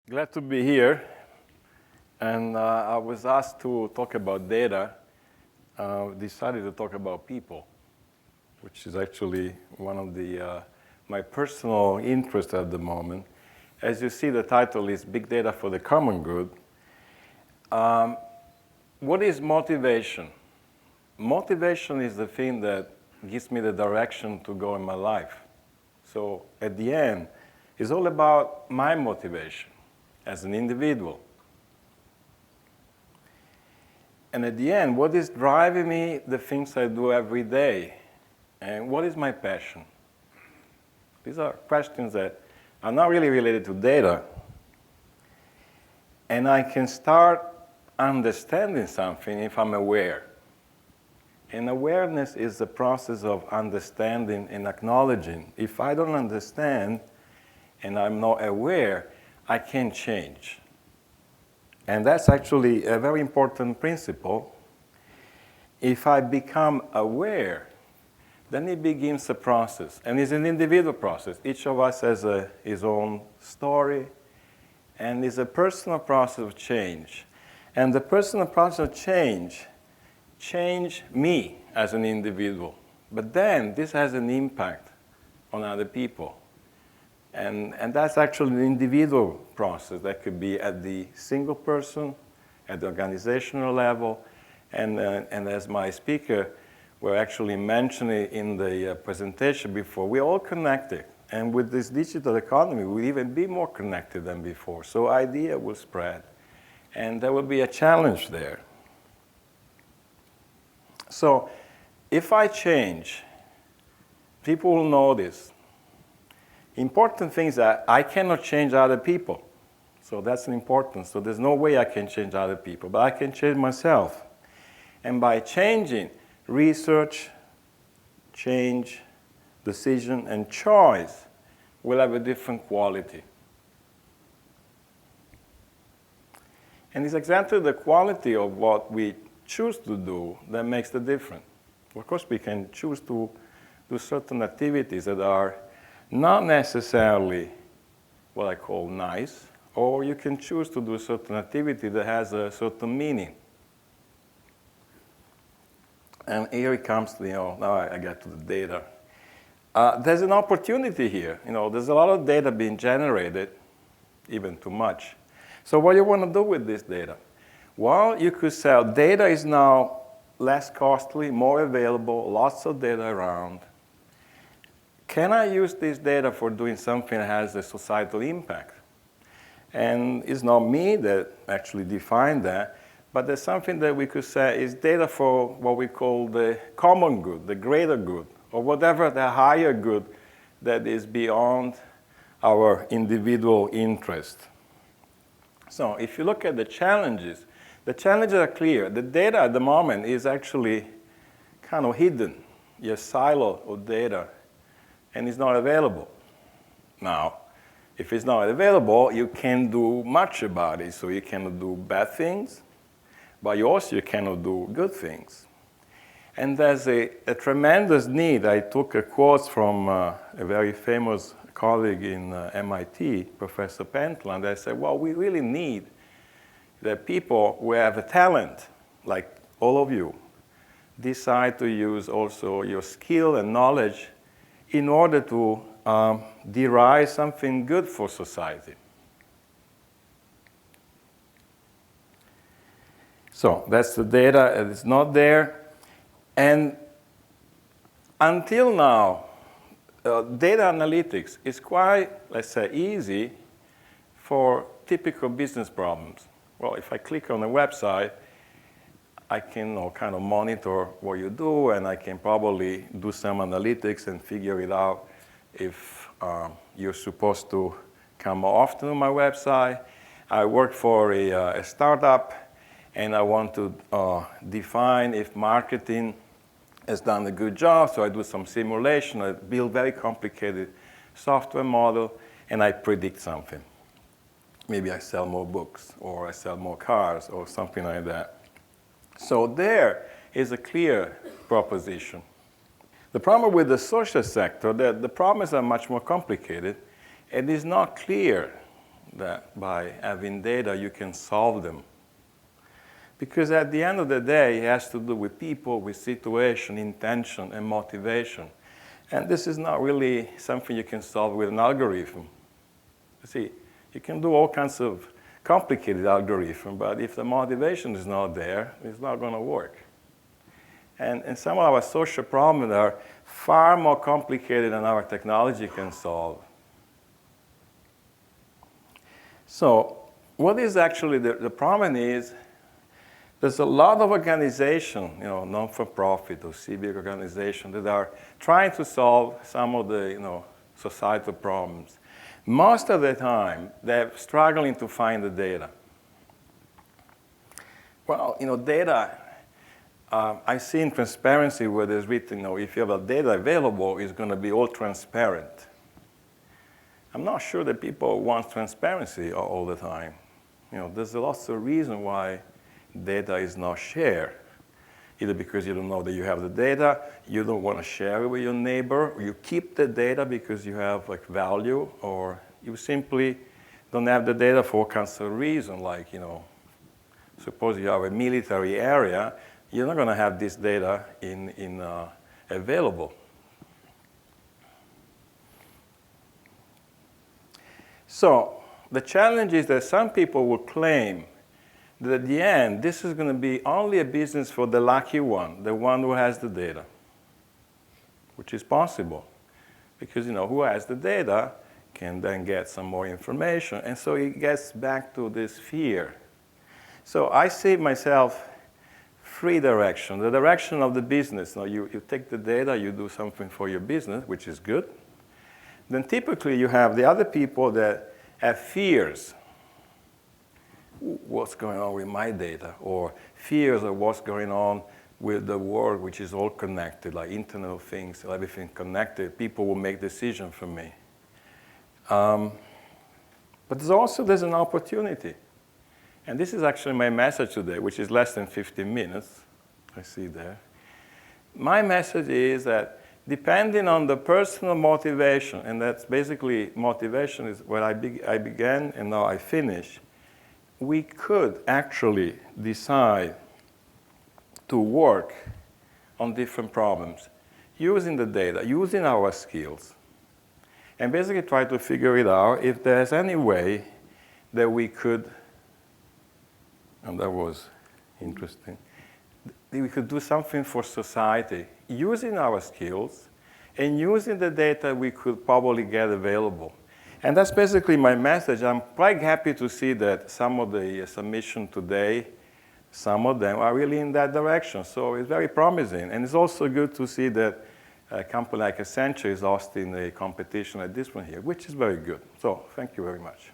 Glad to be here. And I was asked to talk about data. Decided to talk about people, which is actually one of my personal interests at the moment. As you see, the title is Big Data for the Common Good. What is motivation? Motivation is the thing that gives me the direction to go in my life. So at the end, it's all about my motivation as an individual. And at the end, what is driving me, the things I do every day? And what is my passion? These are questions that are not really related to data. And I can start understanding something if I'm aware. And awareness is the process of understanding and acknowledging. If I don't understand and I'm not aware, I can't change. And that's actually a very important principle. If I become aware, then it begins a process. And it's an individual process. Each of us has his own story, and it's a personal process of change. And the personal process of change me as an individual. But then this has an impact on other people. And that's actually an individual process that could be at the single person, at the organizational level, and as my speaker were actually mentioning in the presentation before, we're all connected. And with this digital economy, we'll even be more connected than before. So idea will spread. And there will be a challenge there. So if I change, people will notice. Important thing is that I cannot change other people. So that's important. So there's no way I can change other people, but I can change myself. And by changing, research, change, decision, and choice will have a different quality. And it's exactly the quality of what we choose to do that makes the difference. Of course, we can choose to do certain activities that are not necessarily what I call nice, or you can choose to do a certain activity that has a certain meaning. And here it comes, now I get to the data. There's an opportunity here. There's a lot of data being generated, even too much. So what do you want to do with this data? Well, you could say data is now less costly, more available, lots of data around. Can I use this data for doing something that has a societal impact? And it's not me that actually defined that, but there's something that we could say is data for what we call the common good, the greater good, or whatever the higher good that is beyond our individual interest. So if you look at the challenges are clear. The data at the moment is actually kind of hidden. Your silo of data, and it's not available. Now, if it's not available, you can't do much about it. So you cannot do bad things, but you cannot do good things. And there's a tremendous need. I took a quote from a very famous colleague in MIT, Professor Pentland. I said, well, we really need that people who have a talent, like all of you, decide to use also your skill and knowledge in order to derive something good for society. So that's the data, and it's not there. And until now, data analytics is quite, let's say, easy for typical business problems. Well, if I click on a website, I can kind of monitor what you do, and I can probably do some analytics and figure it out if you're supposed to come more often on my website. I work for a startup, and I want to define if marketing has done a good job, so I do some simulation. I build very complicated software model, and I predict something. Maybe I sell more books, or I sell more cars, or something like that. So there is a clear proposition. The problem with the social sector, the problems are much more complicated, and it's not clear that by having data, you can solve them. Because at the end of the day, it has to do with people, with situation, intention, and motivation. And this is not really something you can solve with an algorithm. You see, you can do all kinds of complicated algorithm, but if the motivation is not there, it's not going to work. And some of our social problems are far more complicated than our technology can solve. So what is actually the problem is, there's a lot of organizations, non-for-profit or civic organizations that are trying to solve some of the, societal problems. Most of the time, they're struggling to find the data. Well, data, I see in transparency where there's written, if you have a data available, it's going to be all transparent. I'm not sure that people want transparency all the time. There's lots of reasons why data is not shared. Either because you don't know that you have the data, you don't want to share it with your neighbor, or you keep the data because you have value, or you simply don't have the data for all kinds of reasons, like, suppose you have a military area, you're not going to have this data available. So the challenge is that some people will claim that at the end, this is going to be only a business for the lucky one, the one who has the data, which is possible. Because, who has the data can then get some more information. And so it gets back to this fear. So I see myself three directions. The direction of the business. You take the data, you do something for your business, which is good. Then typically you have the other people that have fears. What's going on with my data? Or fears of what's going on with the world, which is all connected, like Internet of Things, everything connected. People will make decisions for me. But there's an opportunity. And this is actually my message today, which is less than 15 minutes. I see there. My message is that depending on the personal motivation, and that's basically motivation is where I began and now I finish, we could actually decide to work on different problems using the data, using our skills, and basically try to figure it out if there's any way that we could, and that was interesting, we could do something for society using our skills and using the data we could probably get available. And that's basically my message. I'm quite happy to see that some of the submissions today, some of them are really in that direction. So it's very promising. And it's also good to see that a company like Accenture is hosting a competition like this one here, which is very good. So thank you very much.